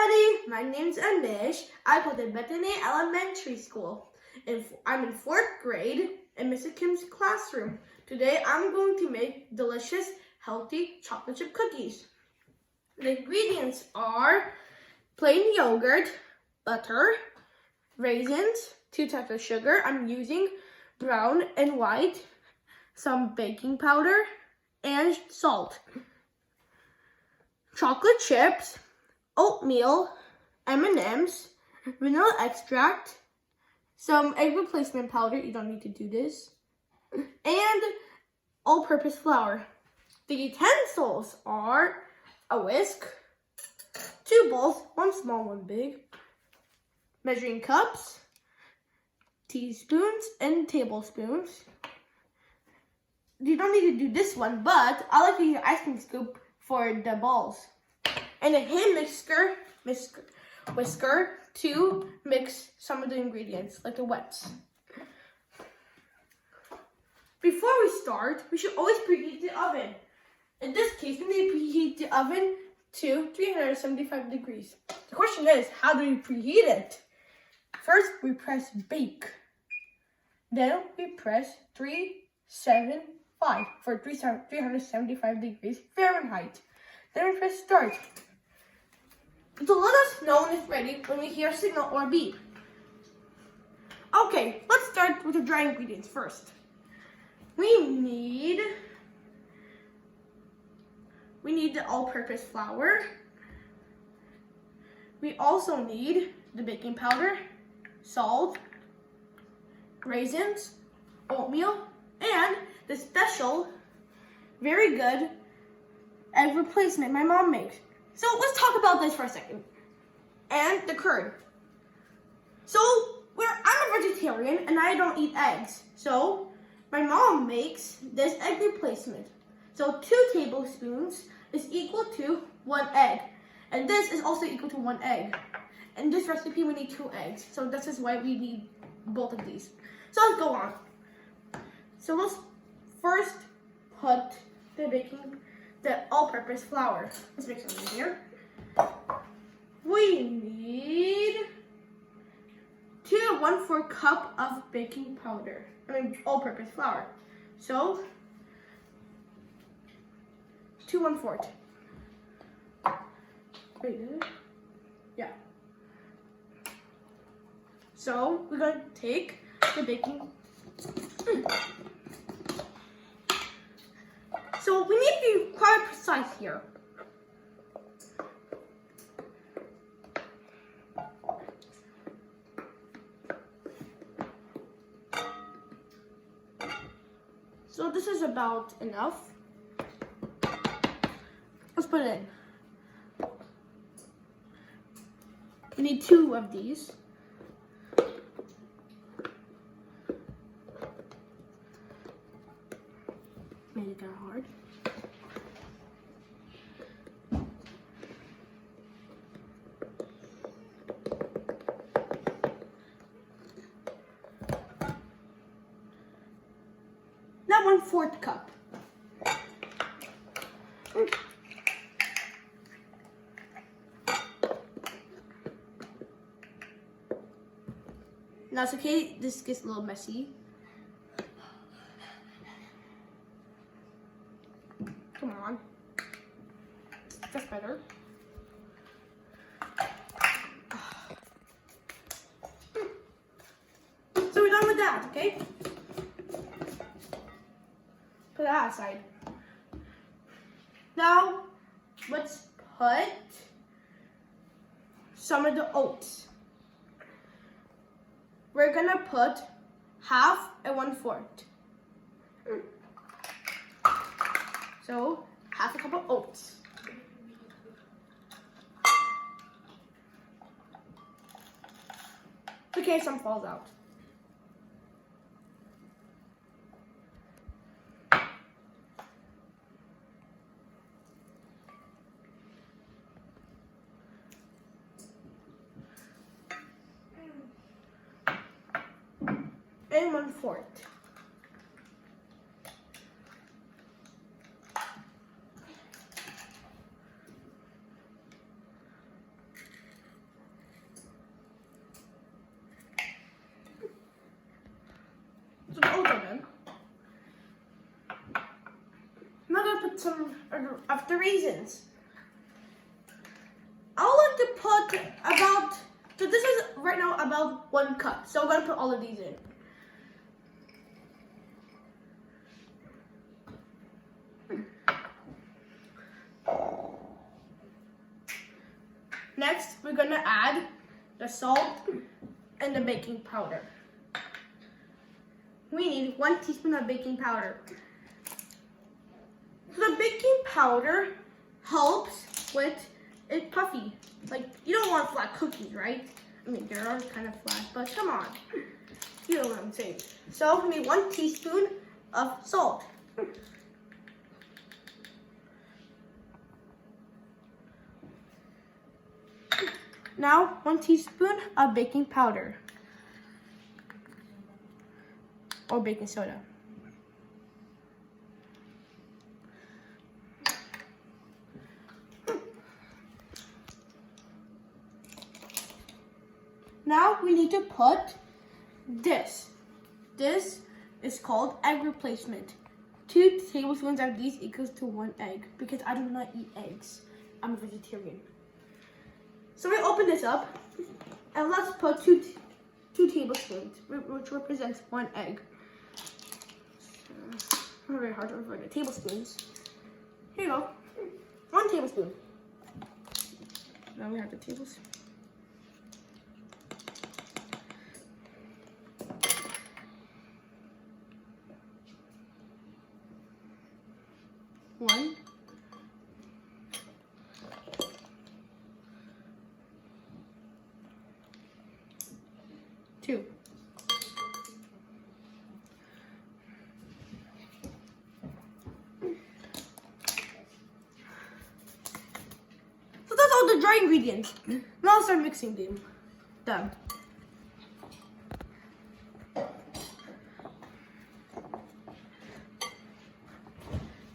everybody, my name's Anish. I go to Bethany Elementary School. I'm in 4th grade in Mrs. Kim's classroom. Today I'm going to make delicious, healthy chocolate chip cookies. The ingredients are plain yogurt, butter, raisins, 2 types of sugar. I'm using brown and white, some baking powder, and salt. Chocolate chips, oatmeal, M&Ms, vanilla extract, some egg replacement powder, you don't need to do this, and all-purpose flour. The utensils are a whisk, 2 bowls, 1 small, 1 big, measuring cups, teaspoons, and tablespoons. You don't need to do this one, but I like to use an ice cream scoop for the balls. And a hand whisker to mix some of the ingredients, like the wets. Before we start, we should always preheat the oven. In this case, we need to preheat the oven to 375 degrees. The question is, how do we preheat it? First, we press bake. Then we press 375 for 375 degrees Fahrenheit. Then we press start. So let us know when it's ready when we hear a signal or a beep. Okay, let's start with the dry ingredients first. We need the all-purpose flour. We also need the baking powder, salt, raisins, oatmeal, and the special, very good egg replacement my mom makes. So let's talk about this for a second. And the curd. So I'm a vegetarian and I don't eat eggs. So my mom makes this egg replacement. So 2 tablespoons is equal to 1 egg. And this is also equal to 1 egg. In this recipe we need 2 eggs. So this is why we need both of these. So let's go on. So let's first put the all-purpose flour. Let's make some in here. We need 2 1/4 cup of baking powder. All-purpose flour. So 2 1/4. Wait, is it? Yeah. So we're going to take the baking. So we need to be quite precise here. So this is about enough. Let's put it in. We need 2 of these. Made it kind of hard. Now 1/4 cup. Now it's okay, this gets a little messy. Come on. That's better. So we're done with that, okay? Put that aside. Now, let's put some of the oats. We're gonna put 1/2 and 1/4. So, 1/2 cup of oats. In case some falls out. And 1/4. some of the raisins. I would like to put about, so this is right now about 1 cup. So I'm gonna put all of these in. Next, we're gonna add the salt and the baking powder. We need 1 teaspoon of baking powder. So the baking powder helps with it puffy. Like, you don't want flat cookies, right? I mean, they are kind of flat, but come on. You know what I'm saying. So we need 1 teaspoon of salt. Now, 1 teaspoon of baking powder or baking soda. Now we need to put this. This is called egg replacement. 2 tablespoons of these equals to 1 egg because I do not eat eggs. I'm a vegetarian. So we open this up and let's put two tablespoons, which represents 1 egg. Not very hard to remember the tablespoons. Here you go. 1 tablespoon. Now we have the tablespoon. One. 2. So that's all the dry ingredients. Now I'll start mixing them. Done.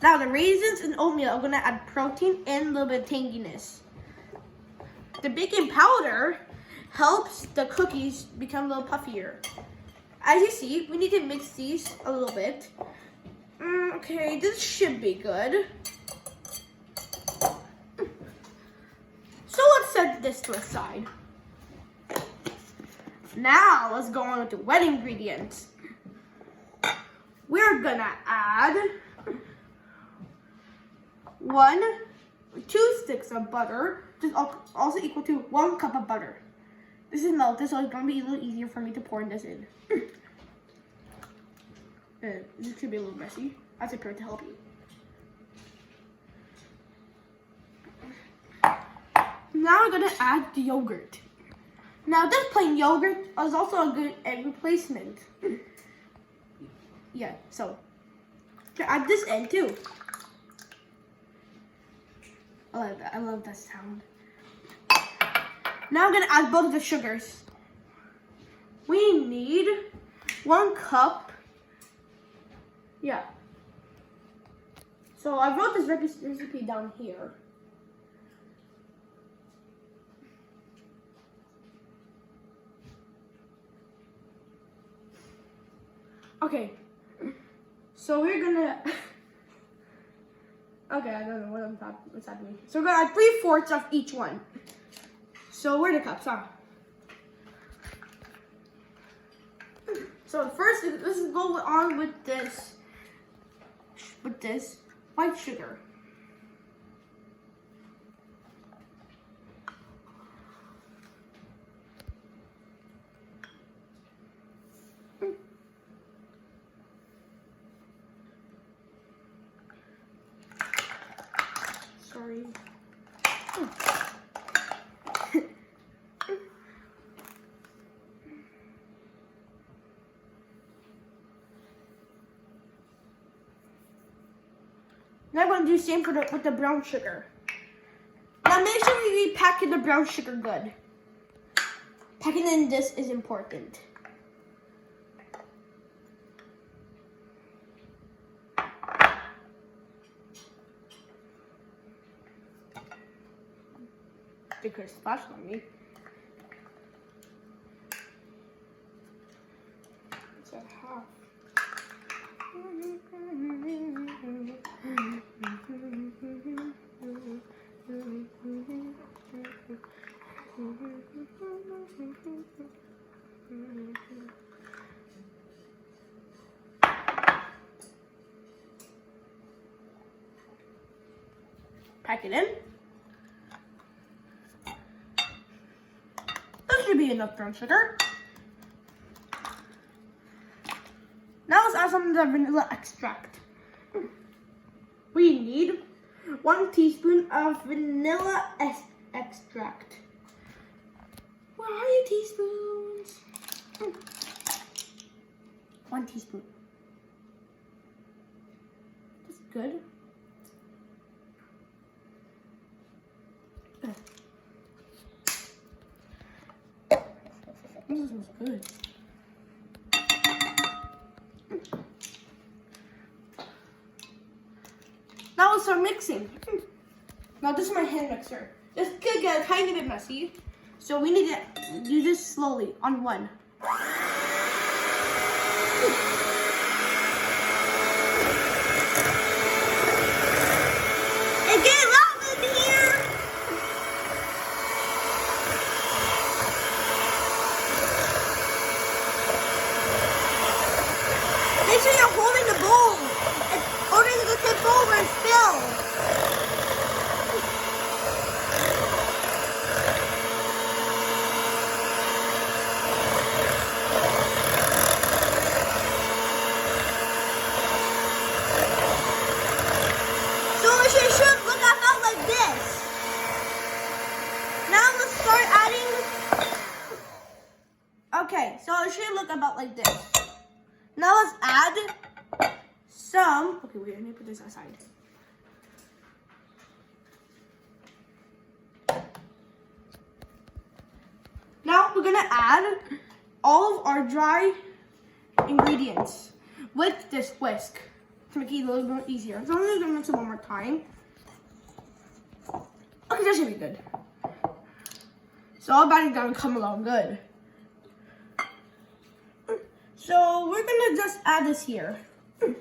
Now the raisins and oatmeal are gonna add protein and a little bit of tanginess. The baking powder helps the cookies become a little puffier. As you see, we need to mix these a little bit. Okay, this should be good. So let's set this to a side. Now let's go on with the wet ingredients. We're gonna add 2 sticks of butter, which is also equal to 1 cup of butter. This is melted, so it's gonna be a little easier for me to pour this in. This could be a little messy. I prepared to help you. Now we're gonna add the yogurt. Now this plain yogurt is also a good egg replacement. Yeah, so add this in too. I love that. I love that sound. Now I'm gonna add both the sugars. We need 1 cup. Yeah. So I wrote this recipe down here. Okay. So we're gonna. Okay, I don't know what's happening. So we're gonna add 3/4 of each one. So where are the cups? So first, let's go on with this white sugar. Sorry. Now I'm going to do the same with the brown sugar. Now make sure we packet the brown sugar good. Packing in this is important. They could have splashed on me. It's a half. Pack it in. That should be enough brown sugar. Now let's add some of the vanilla extract. We need 1 teaspoon of vanilla extract. Where are you, teaspoons? 1 teaspoon. That's good. This smells good. Now let's start mixing. Now this is my hand mixer. This could get a tiny bit messy, so we need to do this slowly on 1. It's getting loud in here. Make sure you're holding the bowl, or it's going to tip over and spill. So it should look about like this. Now let's start adding. Okay, so it should look about like this. Now let's add some. Okay, wait, let me put this aside. Now we're gonna add all of our dry ingredients with this whisk to make it a little bit more easier. So I'm just gonna mix it one more time. Okay, that should be good. So all batting down come along good. So we're gonna just add this here. I'm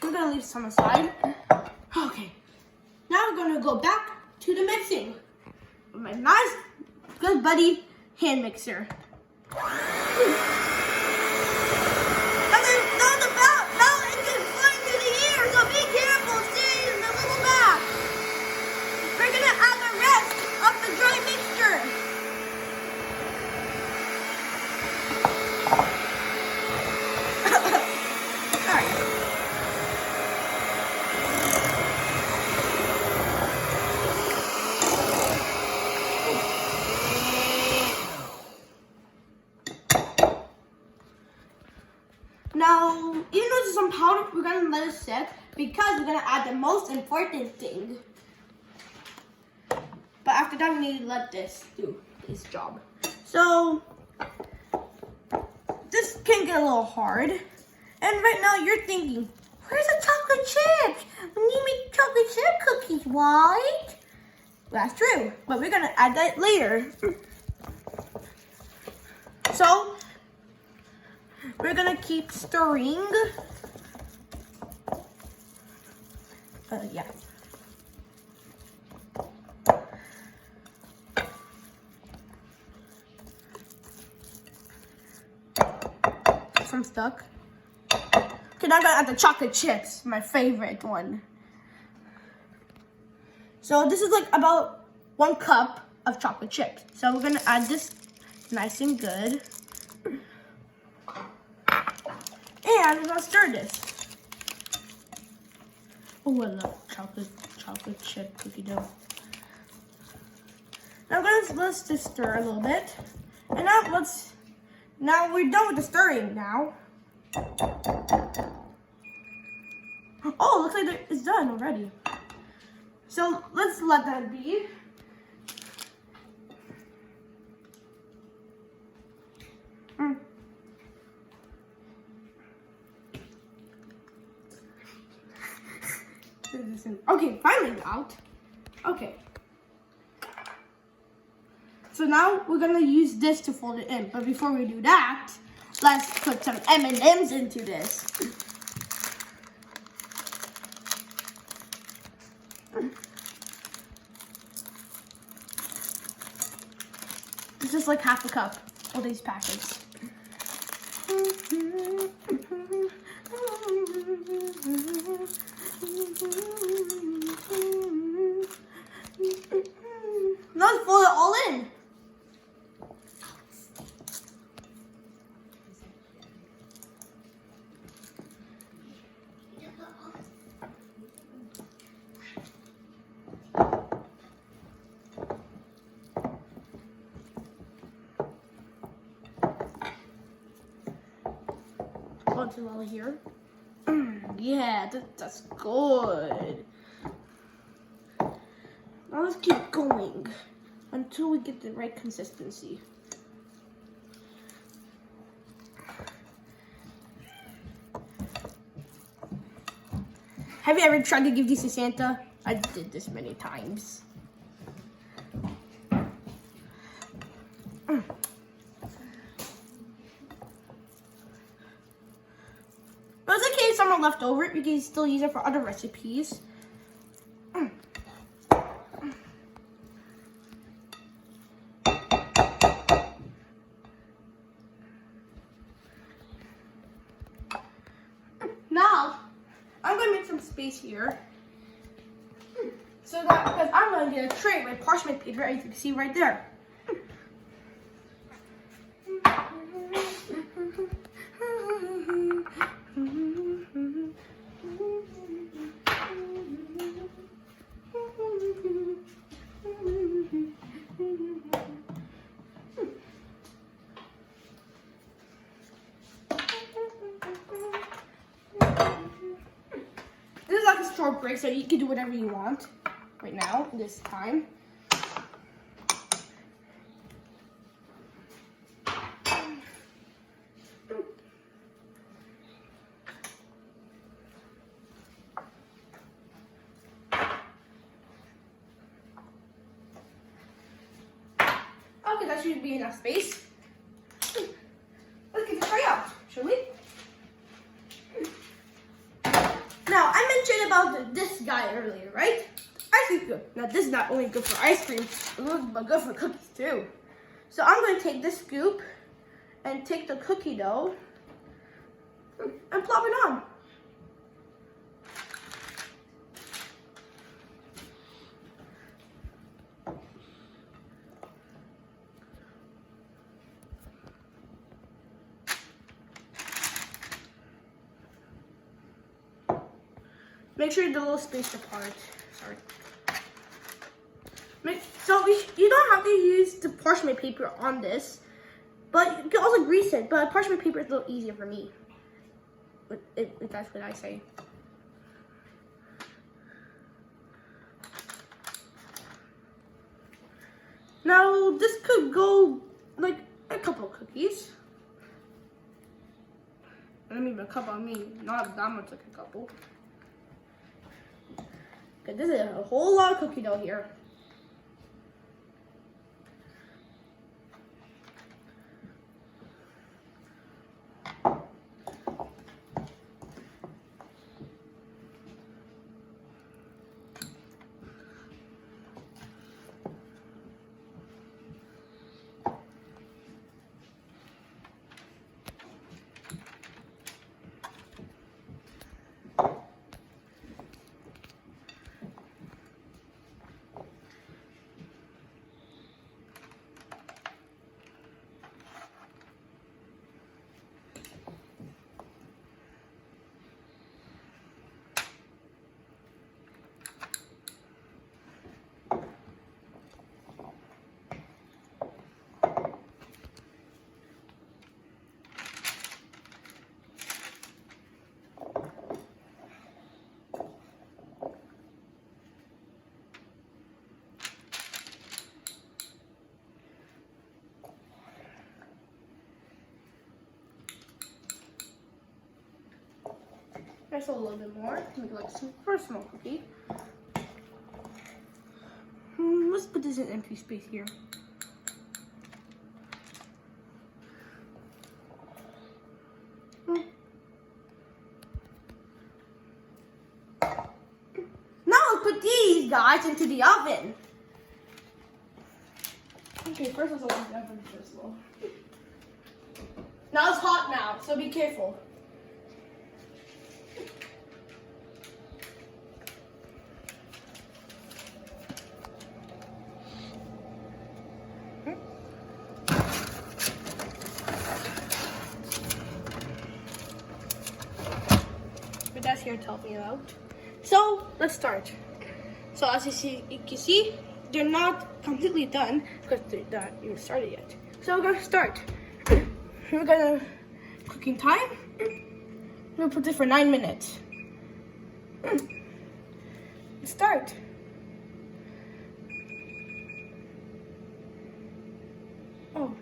gonna leave some aside. Okay. Now we're gonna go back to the mixing with my nice, good buddy hand mixer. Now it can fly through the air, so be careful, stay in the little bag. We're gonna add the rest of the dry mixture. Alright. Now, even though this is some powder, we're gonna let it sit because we're gonna add the most important thing. But after that, we need to let this do its job. So, this can get a little hard. And right now, you're thinking, where's the chocolate chips? We need to make chocolate chip cookies, right? Well, that's true, but we're gonna add that later. So, we're gonna keep stirring. Yeah. I'm stuck. Okay, now I'm gonna add the chocolate chips, my favorite one. So this is like about 1 cup of chocolate chips. So we're gonna add this nice and good. And we're gonna stir this. Oh, I love chocolate chip cookie dough. Now let's just stir a little bit. And now we're done with the stirring now. Oh, looks like it's done already. So let's let that be. Okay, finally out. Okay. So now we're gonna use this to fold it in. But before we do that, let's put some M&Ms into this. This is like half a cup. All these packets. Now let's fold it all in. Mozzarella here. Yeah, that's good. Now let's keep going until we get the right consistency. Have you ever tried to give these to Santa? I did this many times. But it's okay if some are left over. You can still use it for other recipes. Now, I'm going to make some space here. So that, because I'm going to get a tray with parchment paper, as you can see right there. This is like a short break, so you can do whatever you want right now, this time. Okay, that should be enough space. Let's get the tray out, shall we? Now, I mentioned about this guy earlier, right? Ice cream good. Now, this is not only good for ice cream, but good for cookies too. So I'm going to take this scoop and take the cookie dough and plop it on. Make sure the little space apart. Sorry. So you don't have to use the parchment paper on this, but you can also grease it. But parchment paper is a little easier for me. If that's what I say. Now this could go like a couple of cookies. I mean a couple. I mean not that much, like a couple. Okay, this is a whole lot of cookie dough here. There's a little bit more to make like some first small cookie. Let's put this in empty space here. Now let's put these guys into the oven. Okay, first let's open it up first of all. Now it's hot now, so be careful. My dad's here to help me out. So let's start. So as you can see, they're not completely done because they're not even started yet. So we're gonna start. We're gonna cooking time. We're gonna put this for 9 minutes. Let's start. Oh,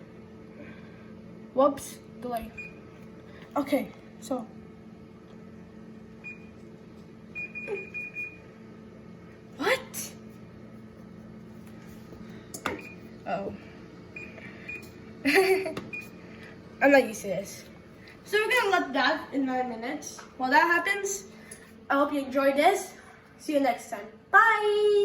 whoops, delay. Okay, so. What? Oh. I'm not used to this. So we're gonna let that in 9 minutes. While that happens, I hope you enjoyed this. See you next time. Bye!